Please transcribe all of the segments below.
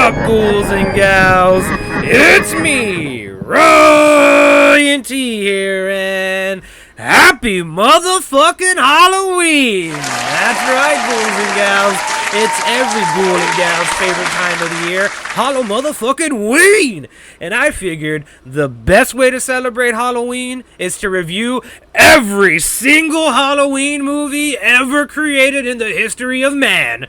up, ghouls and gals? It's me, Ryan T here, and happy motherfucking Halloween! That's right, ghouls and gals. It's every ghoul and gal's favorite time of the year, Hollow motherfucking Ween! And I figured the best way to celebrate Halloween is to review every single Halloween movie ever created in the history of man.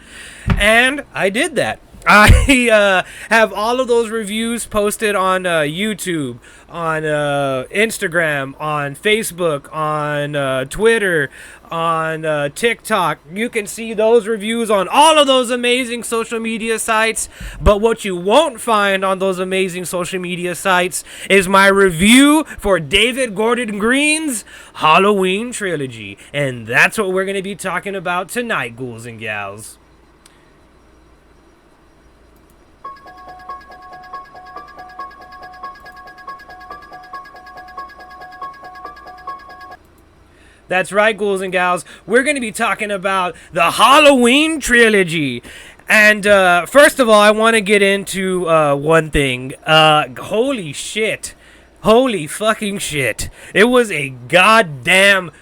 And I did that. I have all of those reviews posted on YouTube, on Instagram, on Facebook, on Twitter, on TikTok. You can see those reviews on all of those amazing social media sites. But what you won't find on those amazing social media sites is my review for David Gordon Green's Halloween Trilogy. And that's what we're going to be talking about tonight, ghouls and gals. That's right, ghouls and gals. We're going to be talking about the Halloween Trilogy. And first of all, I want to get into one thing. Holy shit. Holy fucking shit. It was a goddamn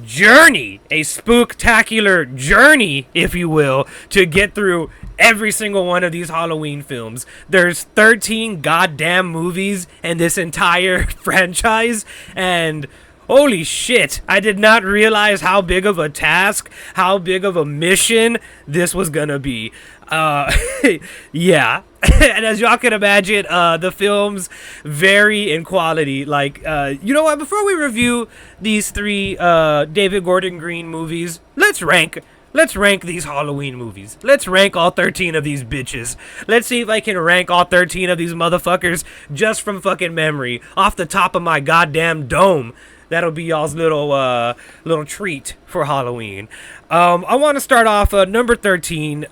journey. A spooktacular journey, if you will, to get through every single one of these Halloween films. There's 13 goddamn movies in this entire franchise, and holy shit, I did not realize how big of a task, how big of a mission this was gonna be. Yeah. And as y'all can imagine, the films vary in quality. Like, you know what? Before we review these three David Gordon Green movies, let's rank these Halloween movies. Let's rank all 13 of these bitches. Let's see if I can rank all 13 of these motherfuckers just from fucking memory, off the top of my goddamn dome. That'll be y'all's little treat for Halloween. I want to start off number 13,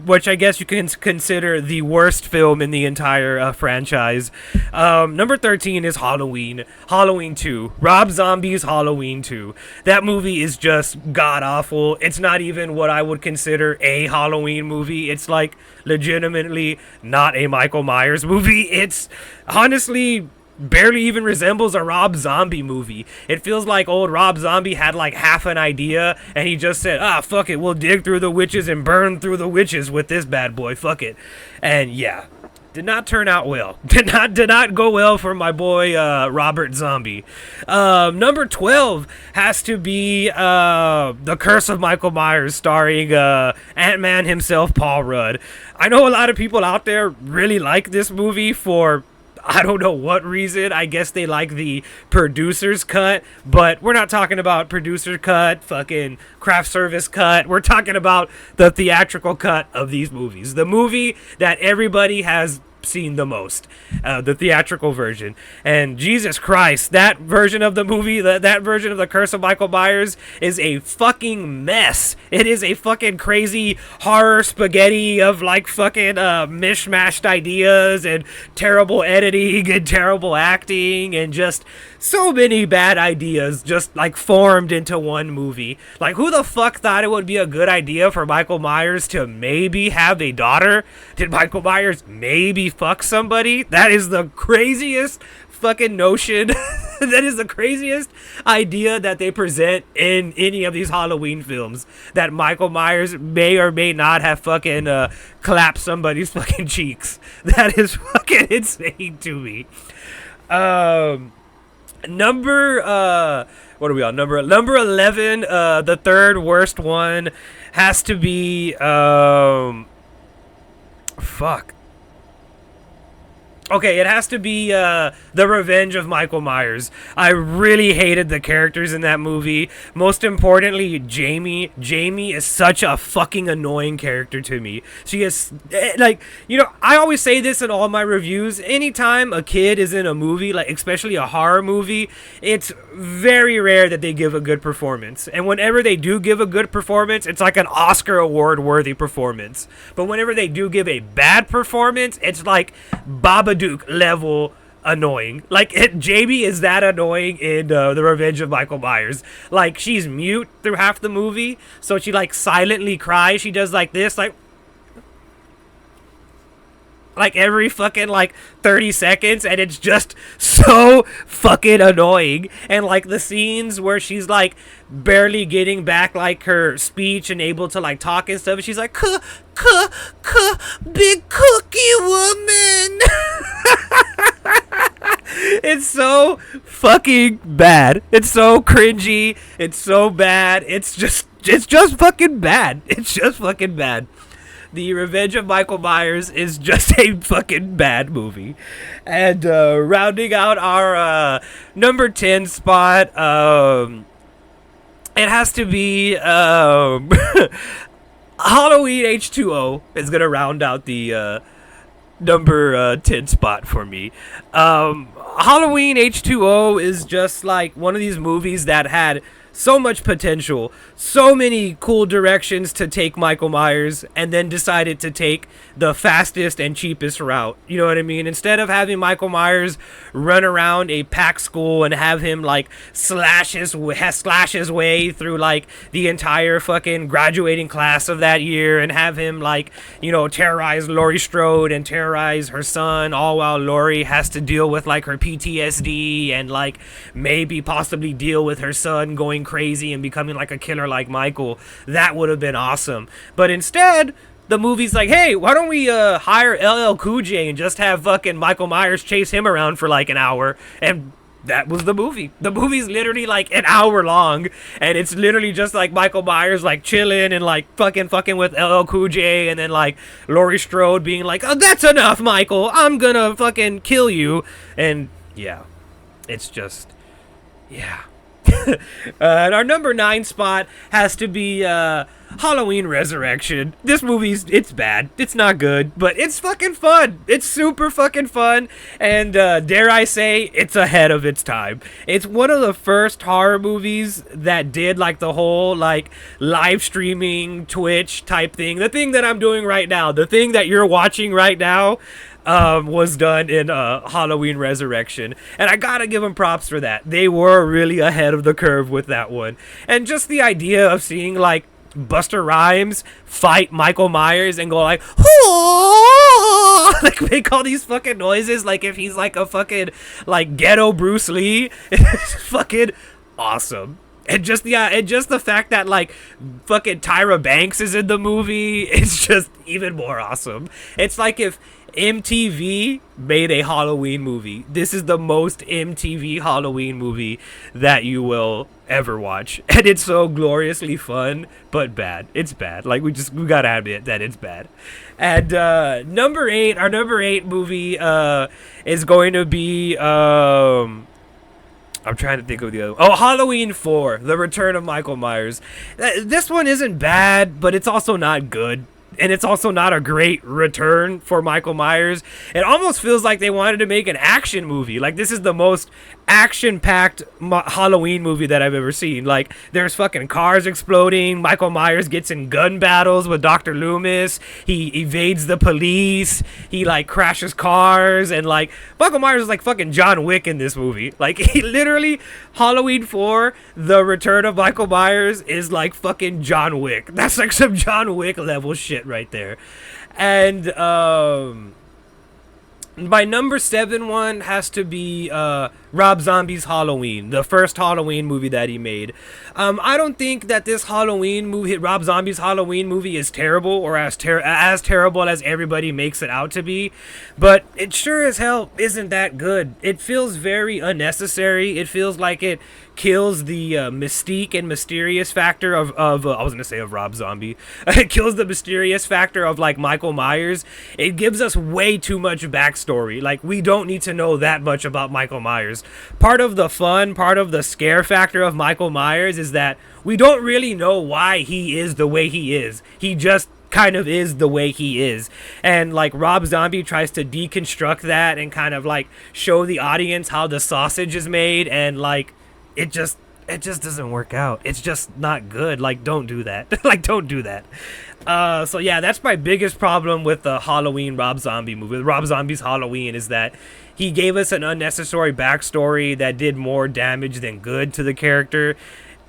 which I guess you can consider the worst film in the entire franchise. Number 13 is Halloween. Halloween 2. Rob Zombie's Halloween 2. That movie is just god-awful. It's not even what I would consider a Halloween movie. It's like legitimately not a Michael Myers movie. It's honestly barely even resembles a Rob Zombie movie. It feels like old Rob Zombie had like half an idea and he just said, fuck it, we'll dig through the witches and burn through the witches with this bad boy, fuck it. And yeah, did not turn out well. Did not go well for my boy Robert Zombie. Number 12 has to be The Curse of Michael Myers, starring Ant-Man himself, Paul Rudd. I know a lot of people out there really like this movie for I don't know what reason. I guess they like the producer's cut, but we're not talking about producer cut, fucking craft service cut. We're talking about the theatrical cut of these movies. The movie that everybody has seen the most, the theatrical version. And Jesus Christ, that version of the movie, that version of The Curse of Michael Myers is a fucking mess. It is a fucking crazy horror spaghetti of like fucking mishmashed ideas and terrible editing and terrible acting and just so many bad ideas just like formed into one movie. Like, who the fuck thought it would be a good idea for Michael Myers to maybe have a daughter? Did Michael Myers maybe fuck somebody? That is the craziest fucking notion. That is the craziest idea that they present in any of these Halloween films, that Michael Myers may or may not have fucking clapped somebody's fucking cheeks. That is fucking insane to me. What are we on? Number 11, the third worst one has to be fuck. Okay, it has to be The Revenge of Michael Myers. I really hated the characters in that movie. Most importantly, Jamie. Jamie is such a fucking annoying character to me. She is, like, you know, I always say this in all my reviews. Anytime a kid is in a movie, like especially a horror movie, it's very rare that they give a good performance. And whenever they do give a good performance, it's like an Oscar award worthy performance. But whenever they do give a bad performance, it's like Babadook level annoying. Like, Jamie is that annoying in The Revenge of Michael Myers. Like, she's mute through half the movie, so she like silently cries. She does like this, like like every fucking like 30 seconds, and it's just so fucking annoying. And like the scenes where she's like barely getting back like her speech and able to like talk and stuff, and she's like big cookie woman. It's so fucking bad. It's so cringy. It's so bad. It's just fucking bad. It's just fucking bad. The Revenge of Michael Myers is just a fucking bad movie. And rounding out our number 10 spot, it has to be Halloween H2O is going to round out the number 10 spot for me. Halloween H2O is just like one of these movies that had so much potential, so many cool directions to take Michael Myers, and then decided to take the fastest and cheapest route. You know what I mean? Instead of having Michael Myers run around a packed school and have him like slash his way through like the entire fucking graduating class of that year, and have him like, you know, terrorize Laurie Strode and terrorize her son, all while Laurie has to deal with like her PTSD and like maybe possibly deal with her son going crazy and becoming like a killer like Michael. That would have been awesome. But instead, the movie's like, hey, why don't we hire LL Cool J and just have fucking Michael Myers chase him around for like an hour? And that was the movie. The movie's literally like an hour long, and it's literally just like Michael Myers like chilling and like fucking with LL Cool J, and then like Laurie Strode being like, oh, that's enough, Michael, I'm gonna fucking kill you. And yeah, it's just, yeah. And our number 9 spot has to be Halloween Resurrection. This movie's, it's bad. It's not good, but it's fucking fun. It's super fucking fun. And dare I say, it's ahead of its time. It's one of the first horror movies that did like the whole like live streaming Twitch type thing. The thing that I'm doing right now, the thing that you're watching right now, was done in Halloween Resurrection, and I gotta give them props for that. They were really ahead of the curve with that one. And just the idea of seeing like Buster Rhymes fight Michael Myers and go like, like make all these fucking noises like if he's like a fucking like ghetto Bruce Lee, it's fucking awesome. And just the fact that like fucking Tyra Banks is in the movie, it's just even more awesome. It's like if MTV made a Halloween movie. This is the most MTV Halloween movie that you will ever watch. And it's so gloriously fun, but bad. It's bad. Like we gotta admit that it's bad. And number 8, our number 8 movie is going to be I'm trying to think of the other. Oh, Halloween 4, The Return of Michael Myers. This one isn't bad, but it's also not good. And it's also not a great return for Michael Myers. It almost feels like they wanted to make an action movie. Like, this is the most action-packed Halloween movie that I've ever seen. Like, there's fucking cars exploding. Michael Myers gets in gun battles with Dr. Loomis. He evades the police. He, like, crashes cars. And, like, Michael Myers is like fucking John Wick in this movie. Like, he literally, Halloween 4, The Return of Michael Myers is like fucking John Wick. That's like some John Wick level shit right there. And my number 7 one has to be Rob Zombie's Halloween, the first Halloween movie that he made. I don't think that this Halloween movie, Rob Zombie's Halloween movie, is terrible or as terrible as everybody makes it out to be, but it sure as hell isn't that good. It feels very unnecessary. It feels like it kills the mystique and mysterious factor of I was gonna say of Rob Zombie. It kills the mysterious factor of like Michael Myers. It gives us way too much backstory. Like, we don't need to know that much about Michael Myers. Part of the fun, part of the scare factor of Michael Myers is that we don't really know why he is the way he is. He just kind of is the way he is. And like Rob Zombie tries to deconstruct that and kind of like show the audience how the sausage is made, and like it just doesn't work out. It's just not good. Like, don't do that. Like, don't do that. So yeah, that's my biggest problem with the Halloween Rob Zombie movie. Rob Zombie's Halloween is that he gave us an unnecessary backstory that did more damage than good to the character.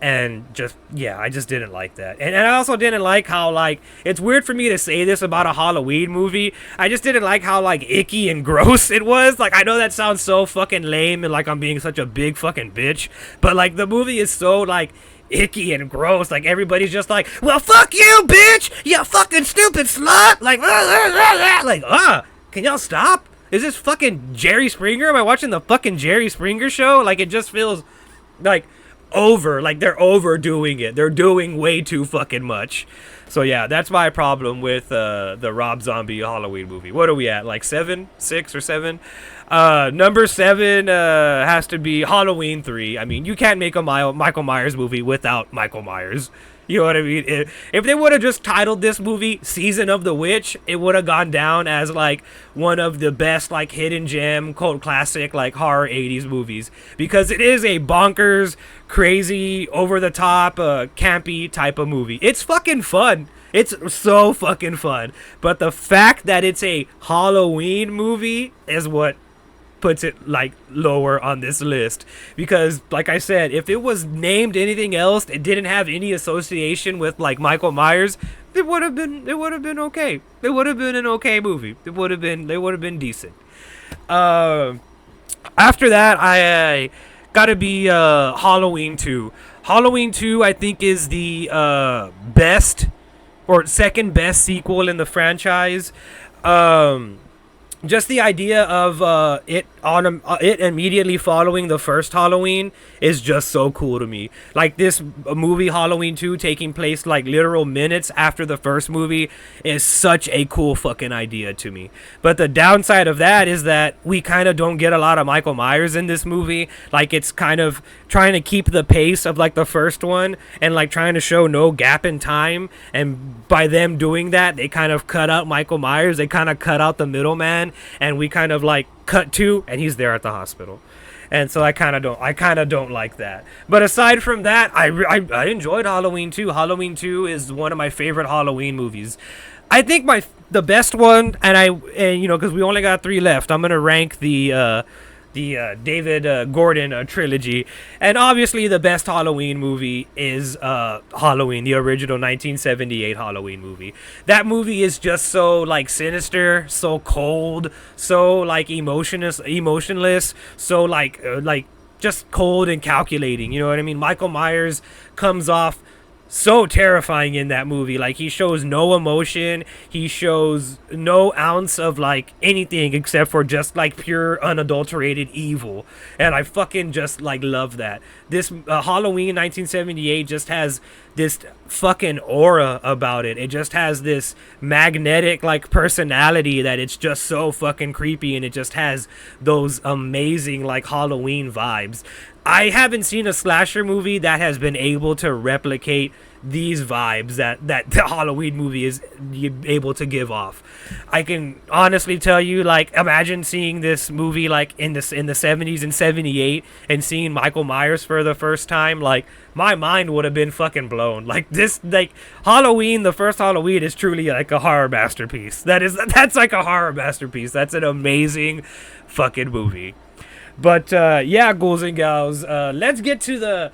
And just, yeah, I just didn't like that. And I also didn't like how, like, it's weird for me to say this about a Halloween movie. I just didn't like how, like, icky and gross it was. Like, I know that sounds so fucking lame and like I'm being such a big fucking bitch, but like the movie is so like icky and gross. Like everybody's just like, well, fuck you, bitch, you fucking stupid slut. Like, can y'all stop? Is this fucking Jerry Springer? Am I watching the fucking Jerry Springer show? Like, it just feels like over. Like, they're overdoing it. They're doing way too fucking much. So yeah, that's my problem with the Rob Zombie Halloween movie. What are we at? Like 7, 6, or 7? Number 7 has to be Halloween 3. I mean, you can't make a Michael Myers movie without Michael Myers. You know what I mean? If they would have just titled this movie Season of the Witch, it would have gone down as like one of the best like hidden gem cult classic like horror 80s movies, because it is a bonkers, crazy, over the top, campy type of movie. It's fucking fun. It's so fucking fun. But the fact that it's a Halloween movie is what puts it like lower on this list, because like I said, if it was named anything else, it didn't have any association with like Michael Myers, it would have been okay. It would have been an okay movie. They would have been decent. After that, I gotta be Halloween 2. Halloween 2 I think is the best or second best sequel in the franchise. Just the idea of it immediately following the first Halloween is just so cool to me. Like, this movie Halloween 2 taking place like literal minutes after the first movie is such a cool fucking idea to me. But the downside of that is that we kind of don't get a lot of Michael Myers in this movie. Like, it's kind of trying to keep the pace of like the first one and like trying to show no gap in time, and by them doing that, they kind of cut out Michael Myers. They kind of cut out the middleman, and we kind of like cut to, and he's there at the hospital. And so I kind of don't like that. But aside from that, I enjoyed Halloween 2. Halloween 2 is one of my favorite Halloween movies. I think the best one, and you know, because we only got 3 left, I'm gonna rank the David Gordon trilogy, and obviously the best Halloween movie is Halloween, the original 1978 Halloween movie. That movie is just so like sinister, so cold, so like emotionless, so like just cold and calculating. You know what I mean? Michael Myers comes off so terrifying in that movie. Like, he shows no emotion, he shows no ounce of like anything except for just like pure unadulterated evil, and I fucking just like love that. This Halloween 1978 just has this fucking aura about it. It just has this magnetic like personality that it's just so fucking creepy, and it just has those amazing like Halloween vibes. I haven't seen a slasher movie that has been able to replicate these vibes that the Halloween movie is able to give off. I can honestly tell you, like, imagine seeing this movie like in the 70s and 78 and seeing Michael Myers for the first time. Like, my mind would have been fucking blown. Like, this, like, Halloween, the first Halloween is truly like a horror masterpiece. That's like a horror masterpiece. That's an amazing fucking movie. But yeah, ghouls and gals, let's get to the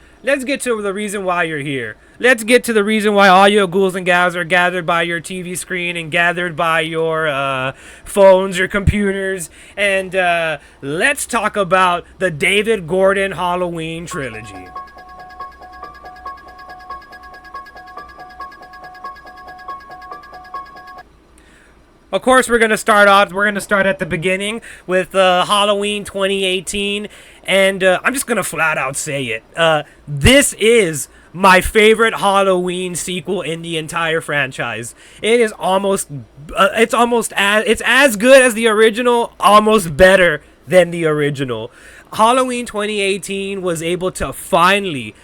reason why you're here. Let's get to the reason why all your ghouls and gals are gathered by your TV screen and gathered by your phones, your computers, and let's talk about the David Gordon Halloween trilogy. Of course, we're going to start at the beginning with Halloween 2018, and I'm just going to flat out say it. This is my favorite Halloween sequel in the entire franchise. It is it's as good as the original, almost better than the original. Halloween 2018 was able to finally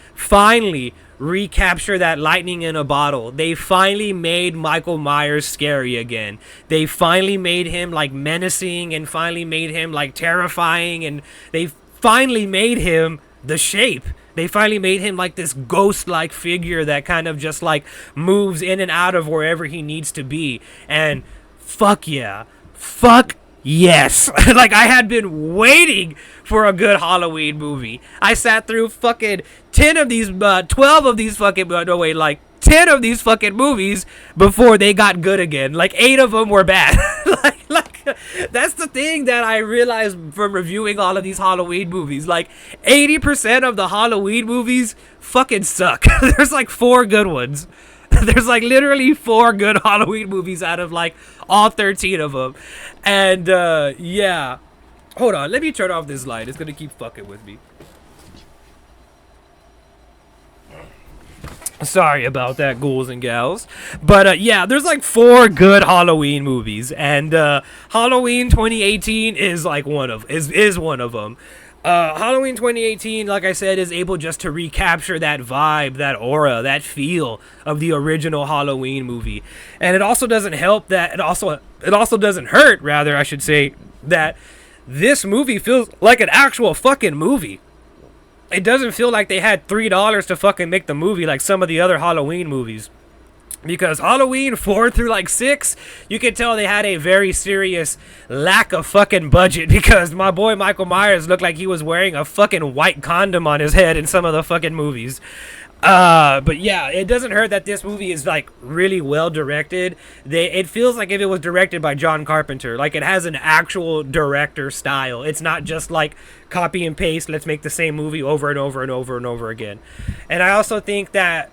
recapture that lightning in a bottle. They finally made Michael Myers scary again. They finally made him like menacing, and finally made him like terrifying, and they finally made him the Shape. They finally made him like this ghost-like figure that kind of just like moves in and out of wherever he needs to be. And fuck Yes. Like, I had been waiting for a good Halloween movie. I sat through fucking 10 of these, 12 of these fucking, no wait, like 10 of these fucking movies before they got good again. Like, 8 of them were bad. like, that's the thing that I realized from reviewing all of these Halloween movies. Like, 80% of the Halloween movies fucking suck. There's like 4 good ones. There's like literally 4 good Halloween movies out of like all 13 of them. And yeah. Hold on, let me turn off this light. It's gonna keep fucking with me. Sorry about that, ghouls and gals. But yeah, there's like 4 good Halloween movies, and Halloween 2018 is like one of them. Halloween 2018, like I said, is able just to recapture that vibe, that aura, that feel of the original Halloween movie. And it also doesn't help that it also doesn't hurt, rather, I should say, that this movie feels like an actual fucking movie. It doesn't feel like they had $3 to fucking make the movie like some of the other Halloween movies. Because Halloween 4 through like 6, you can tell they had a very serious lack of fucking budget, because my boy Michael Myers looked like he was wearing a fucking white condom on his head in some of the fucking movies. But yeah, it doesn't hurt that this movie is like really well directed. It feels like if it was directed by John Carpenter, like it has an actual director style. It's not just like copy and paste, let's make the same movie over and over and over and over again. And I also think that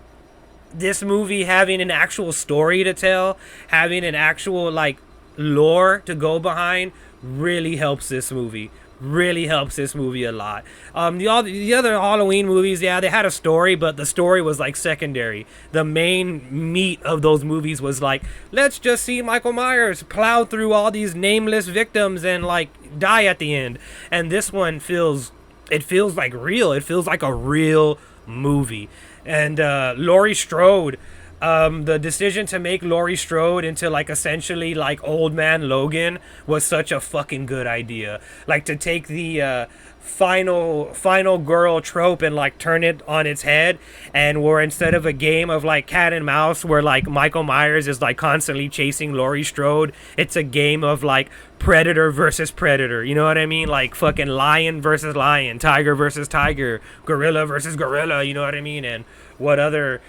this movie having an actual story to tell, having an actual like lore to go behind, really helps this movie. Really helps this movie a lot. The other Halloween movies, yeah, they had a story, but the story was like secondary. The main meat of those movies was like, let's just see Michael Myers plow through all these nameless victims and like die at the end. And this one feels like real. It feels like a real movie. And Laurie Strode, the decision to make Laurie Strode into like essentially like old man Logan was such a fucking good idea. Like to take the final girl trope and like turn it on its head, and where instead of a game of like cat and mouse where like Michael Myers is like constantly chasing Laurie Strode, it's a game of like predator versus predator, you know what I mean? Like fucking lion versus lion, tiger versus tiger, gorilla versus gorilla, you know what I mean? And whatever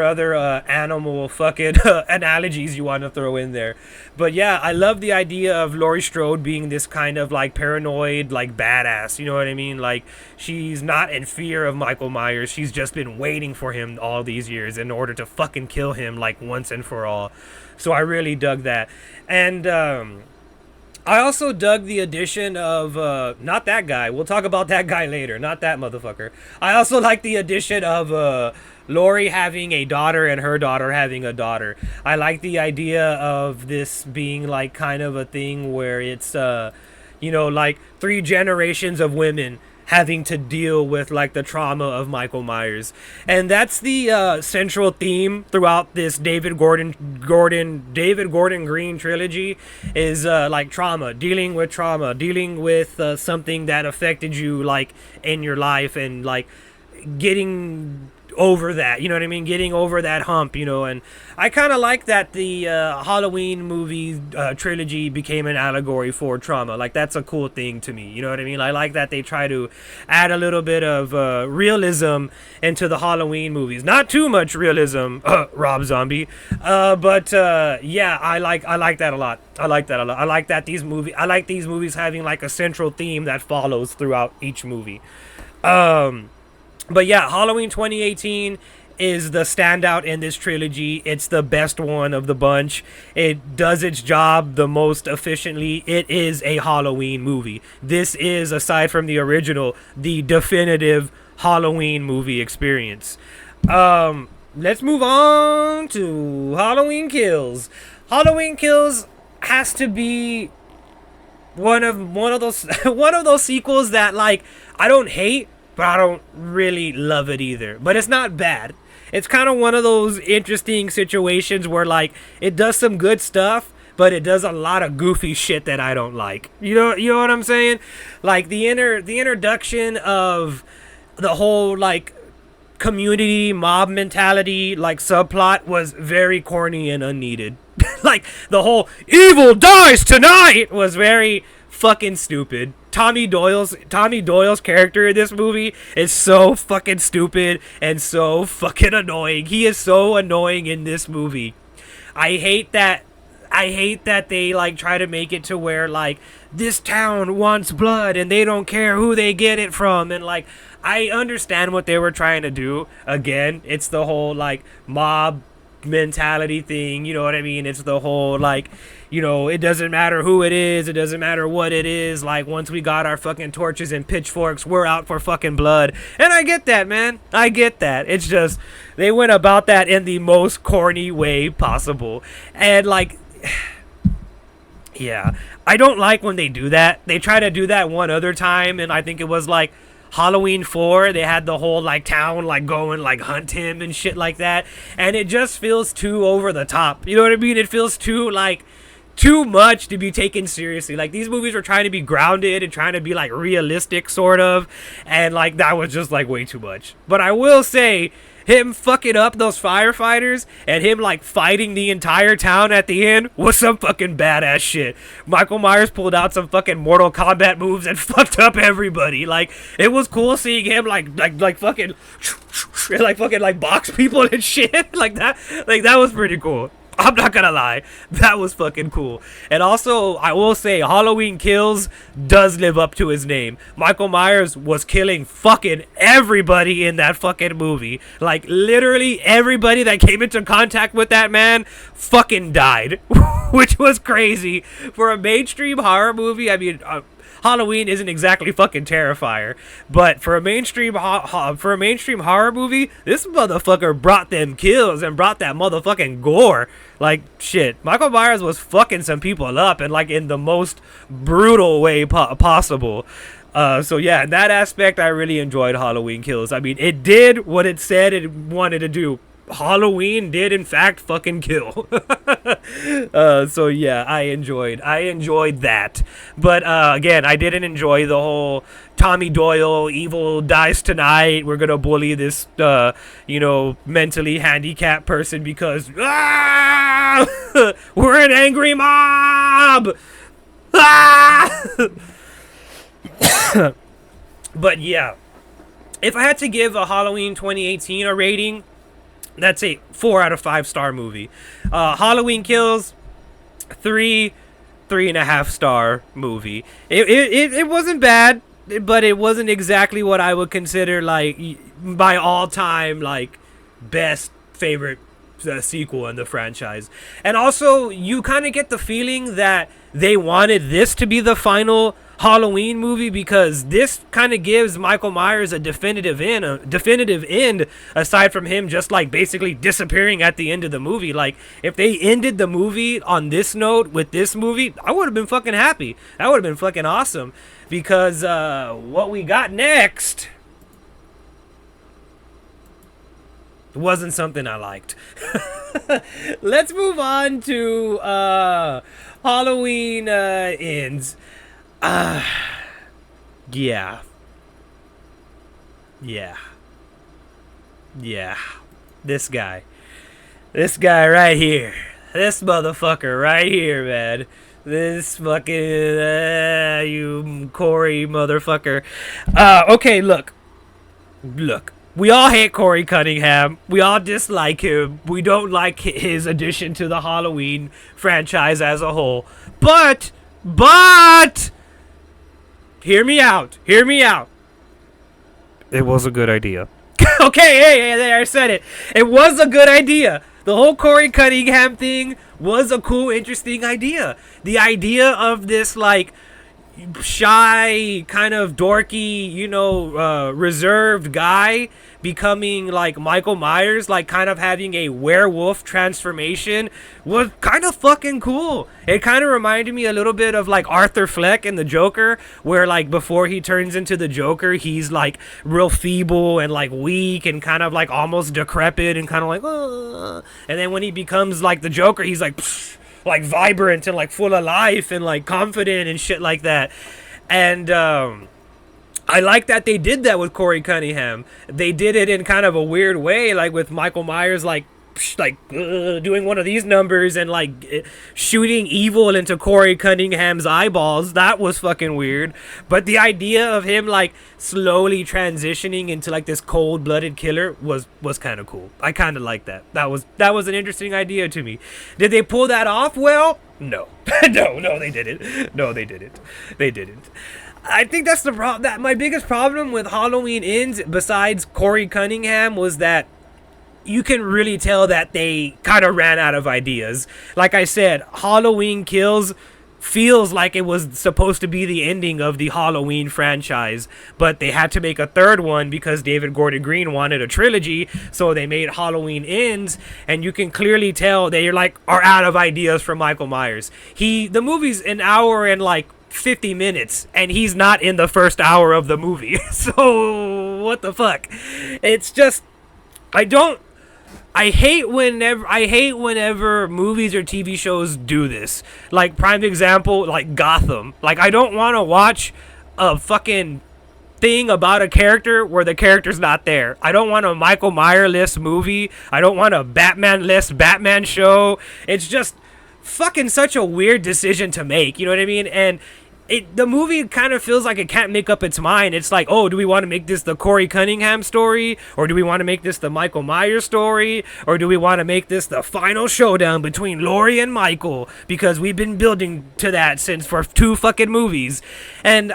other animal fucking analogies you want to throw in there. But yeah, I love the idea of Laurie Strode being this kind of like paranoid, like badass, you know what I mean? Like she's not in fear of Michael Myers. She's just been waiting for him all these years in order to fucking kill him like once and for all. So I really dug that. And I also dug the addition of, not that guy. We'll talk about that guy later. Not that motherfucker. I also like the addition of, Laurie having a daughter and her daughter having a daughter. I like the idea of this being like kind of a thing where it's, like 3 generations of women having to deal with like the trauma of Michael Myers. And that's the central theme throughout this David Gordon Green trilogy is like trauma, dealing with something that affected you like in your life, and like getting over that, you know what I mean? Getting over that hump, you know. And I kind of like that the Halloween movie trilogy became an allegory for trauma. Like, that's a cool thing to me, you know what I mean? I like that they try to add a little bit of realism into the Halloween movies. Not too much realism, Rob Zombie. But yeah, I like that a lot. I like that these movies having like a central theme that follows throughout each movie. But yeah, Halloween 2018 is the standout in this trilogy. It's the best one of the bunch. It does its job the most efficiently. It is a Halloween movie. This is, aside from the original, the definitive Halloween movie experience. Let's move on to Halloween Kills. Halloween Kills has to be one of those sequels that like I don't hate, but I don't really love it either. But it's not bad. It's kind of one of those interesting situations where like it does some good stuff, but it does a lot of goofy shit that I don't like. You know what I'm saying? Like the introduction of the whole like community mob mentality like subplot was very corny and unneeded. Like the whole "evil dies tonight" was very fucking stupid. Tommy Doyle's character in this movie is so fucking stupid and so fucking annoying. He is so annoying in this movie. I hate that they like try to make it to where like this town wants blood and they don't care who they get it from, and like I understand what they were trying to do. Again, it's the whole like mob mentality thing, you know what I mean? It's the whole like, it doesn't matter who it is, it doesn't matter what it is, like once we got our fucking torches and pitchforks, we're out for fucking blood. And I get that, man. I get that. It's just they went about that in the most corny way possible. And like yeah, I don't like when they do that. They try to do that one other time, and I think it was like Halloween 4, they had the whole like town like going like hunt him and shit like that, and it just feels too over the top. You know what I mean? It feels too much to be taken seriously. Like these movies were trying to be grounded and trying to be like realistic sort of, and like that was just like way too much. But I will say, him fucking up those firefighters and him like fighting the entire town at the end was some fucking badass shit. Michael Myers pulled out some fucking Mortal Kombat moves and fucked up everybody. Like it was cool seeing him like fucking like box people and shit like that. Like that was pretty cool. I'm not gonna lie, that was fucking cool. And also, I will say, Halloween Kills does live up to his name. Michael Myers was killing fucking everybody in that fucking movie. Like, literally everybody that came into contact with that man fucking died. Which was crazy. For a mainstream horror movie, I mean, Halloween isn't exactly fucking Terrifier, but for a mainstream horror movie, this motherfucker brought them kills and brought that motherfucking gore. Like shit, Michael Myers was fucking some people up, and like in the most brutal way possible. So yeah, in that aspect, I really enjoyed Halloween Kills. I mean, it did what it said it wanted to do. Halloween did in fact fucking kill. So yeah, I enjoyed that. But again, I didn't enjoy the whole Tommy Doyle evil dies tonight, we're gonna bully this mentally handicapped person because we're an angry mob. But yeah, if I had to give a Halloween 2018 a rating, that's a 4 out of 5 star movie. Halloween Kills, 3.5 star movie. It wasn't bad, but it wasn't exactly what I would consider like my all time like best favorite sequel in the franchise. And also, you kind of get the feeling that they wanted this to be the final Halloween movie because this kind of gives Michael Myers a definitive end aside from him just like basically disappearing at the end of the movie. Like if they ended the movie on this note with this movie, I would have been fucking happy. That would have been fucking awesome because what we got next wasn't something I liked. Let's move on to Halloween Ends. Yeah. This guy right here. This motherfucker right here, man. This fucking, you Corey motherfucker. Okay, look. We all hate Corey Cunningham. We all dislike him. We don't like his addition to the Halloween franchise as a whole. But, hear me out. It was a good idea. Okay, hey, there, I said it. It was a good idea. The whole Corey Cunningham thing was a cool, interesting idea. The idea of this, like, shy, kind of dorky, reserved guy becoming like Michael Myers, like kind of having a werewolf transformation was kind of fucking cool. It kind of reminded me a little bit of like Arthur Fleck in the Joker, where like before he turns into the Joker, he's like real feeble and like weak and kind of like almost decrepit and kind of like, and then when he becomes like the Joker, he's like like vibrant and like full of life and like confident and shit like that. And I like that they did that with Corey Cunningham. They did it in kind of a weird way, like with Michael Myers like doing one of these numbers and like shooting evil into Corey Cunningham's eyeballs. That was fucking weird. But the idea of him like slowly transitioning into like this cold-blooded killer was kind of cool. I kind of like that. That was an interesting idea to me. Did they pull that off well? No. No, they didn't. No, they didn't. They didn't. I think that's the problem. That my biggest problem with Halloween Ends, besides Corey Cunningham, was that you can really tell that they kind of ran out of ideas. Like I said, Halloween Kills feels like it was supposed to be the ending of the Halloween franchise, but they had to make a third one because David Gordon Green wanted a trilogy, so they made Halloween Ends, and you can clearly tell they are out of ideas for Michael Myers. The movie's an hour and like 50 minutes, and he's not in the first hour of the movie. So what the fuck? It's just I hate whenever movies or TV shows do this. Like, prime example, like Gotham. Like, I don't want to watch a fucking thing about a character where the character's not there. I don't want a Michael Myers-less movie. I don't want a Batman-less Batman show. It's just fucking such a weird decision to make. You know what I mean? And the movie kind of feels like it can't make up its mind. It's like, oh, do we want to make this the Corey Cunningham story? Or do we want to make this the Michael Myers story? Or do we want to make this the final showdown between Laurie and Michael? Because we've been building to that for 2 fucking movies. And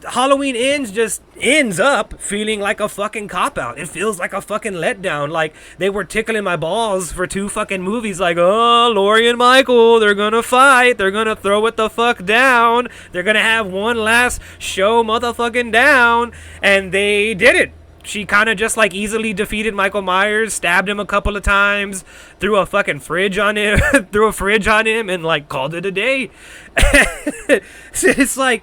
Halloween Ends just ends up feeling like a fucking cop-out. It feels like a fucking letdown. Like, they were tickling my balls for 2 fucking movies. Like, oh, Laurie and Michael, they're gonna fight. They're gonna throw it the fuck down. They're gonna have one last show motherfucking down. And they did it. She kind of just like easily defeated Michael Myers, stabbed him a couple of times, threw a fucking fridge on him, and like called it a day. It's like,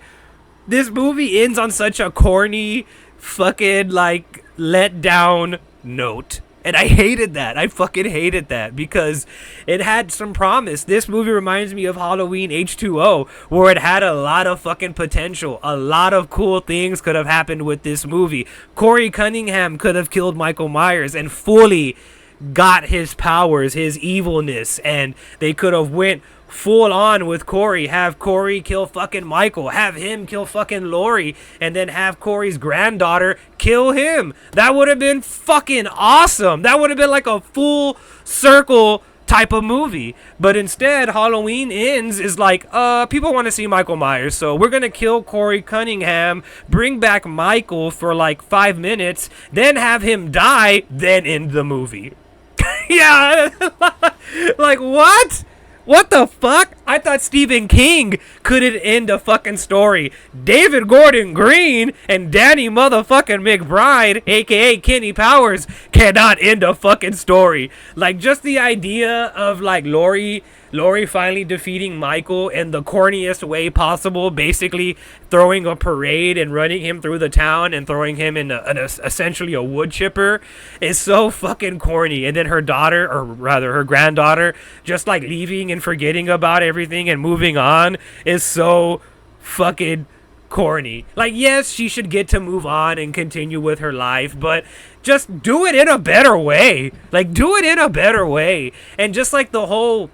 this movie ends on such a corny, fucking, like, let down note. And I hated that. I fucking hated that because it had some promise. This movie reminds me of Halloween H2O, where it had a lot of fucking potential. A lot of cool things could have happened with this movie. Corey Cunningham could have killed Michael Myers and fully got his powers, his evilness, and they could have went full on with Corey, have Corey kill fucking Michael, have him kill fucking Laurie, and then have Corey's granddaughter kill him. That would have been fucking awesome. That would have been like a full circle type of movie. But instead, Halloween Ends is like, people want to see Michael Myers, so we're gonna kill Corey Cunningham, bring back Michael for like 5 minutes, then have him die, then end the movie. Yeah. Like, what? What the fuck? I thought Stephen King couldn't end a fucking story. David Gordon Green and Danny motherfucking McBride, aka Kenny Powers, cannot end a fucking story. Like, just the idea of like Laurie finally defeating Michael in the corniest way possible, basically throwing a parade and running him through the town and throwing him in essentially a wood chipper, is so fucking corny. And then her daughter, or rather her granddaughter, just like leaving and forgetting about everything and moving on, is so fucking corny. Like, yes, she should get to move on and continue with her life, but just do it in a better way. Like, do it in a better way. And just like the whole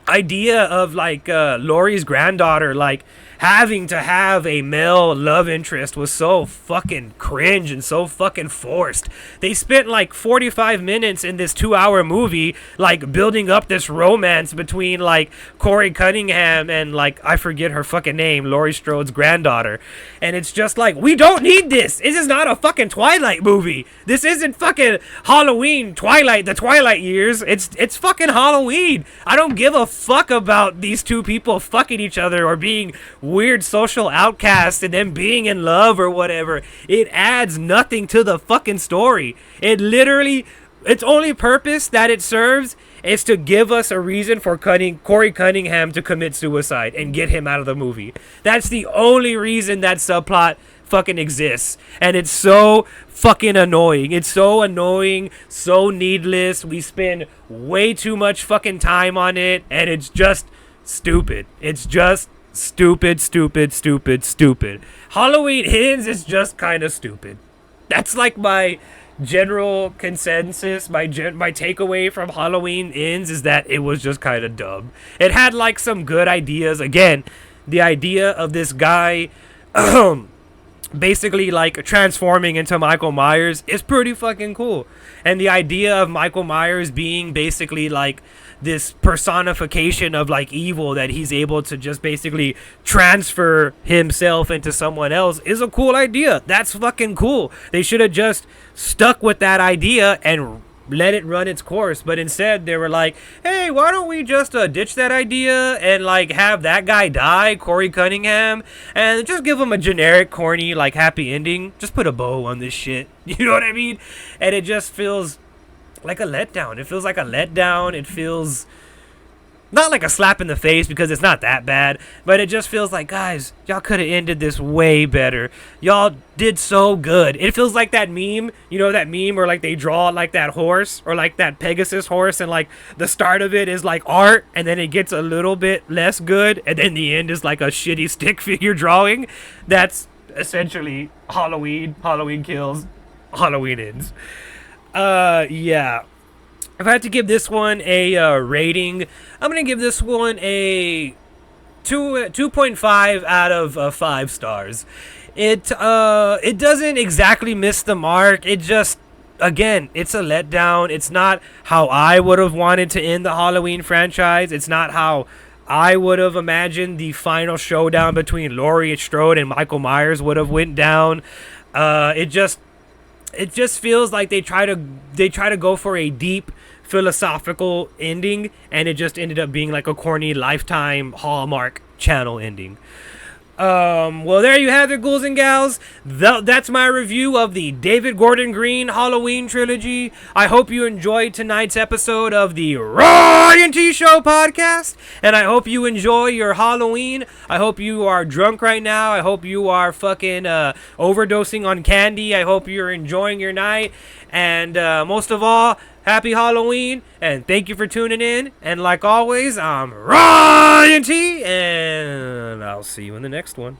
idea of like Laurie's granddaughter like having to have a male love interest was so fucking cringe and so fucking forced. They spent like 45 minutes in this 2-hour movie like building up this romance between like Corey Cunningham and like, I forget her fucking name, Laurie Strode's granddaughter. And it's just like, we don't need this. This is not a fucking Twilight movie. This isn't fucking Halloween, Twilight, the Twilight years. It's fucking Halloween. I don't give a fuck about these 2 people fucking each other or being weird social outcasts and then being in love or whatever. It adds nothing to the fucking story. Its only purpose that it serves is to give us a reason for Corey Cunningham to commit suicide and get him out of the movie. That's the only reason that subplot fucking exists. And it's so fucking annoying. It's so annoying, so needless. We spend way too much fucking time on it, and it's just stupid. It's just stupid. Halloween Ends is just kind of stupid. That's like my general consensus, my takeaway from Halloween Ends is that it was just kind of dumb. It had like some good ideas. Again, the idea of this guy basically like transforming into Michael Myers is pretty fucking cool. And the idea of Michael Myers being basically like this personification of like evil, that he's able to just basically transfer himself into someone else, is a cool idea. That's fucking cool. They should have just stuck with that idea and let it run its course. But instead they were like, hey, why don't we just ditch that idea and like have that guy die, Corey Cunningham, and just give him a generic corny like happy ending. Just put a bow on this shit. You know what I mean? And it just feels like a letdown. It feels like a letdown. It feels not like a slap in the face, because it's not that bad, but it just feels like, guys, y'all could have ended this way better. Y'all did so good. It feels like that meme, you know, that meme where like they draw like that horse or like that Pegasus horse, and like the start of it is like art, and then it gets a little bit less good, and then the end is like a shitty stick figure drawing. That's essentially Halloween. Halloween Kills, Halloween Ends. Yeah. If I had to give this one a rating, I'm gonna give this one a 2.5 out of 5 stars. It doesn't exactly miss the mark. It just, again, it's a letdown. It's not how I would have wanted to end the Halloween franchise. It's not how I would have imagined the final showdown between Laurie Strode and Michael Myers would have went down. It just feels like they try to go for a deep philosophical ending, and it just ended up being like a corny Lifetime Hallmark Channel ending. Well, there you have it, ghouls and gals. That's my review of the David Gordon Green Halloween trilogy. I hope you enjoyed tonight's episode of the Ryan T Show podcast, and I hope you enjoy your Halloween. I hope you are drunk right now. I hope you are fucking overdosing on candy. I hope you're enjoying your night, and most of all, happy Halloween, and thank you for tuning in. And like always, I'm Ryan T, and I'll see you in the next one.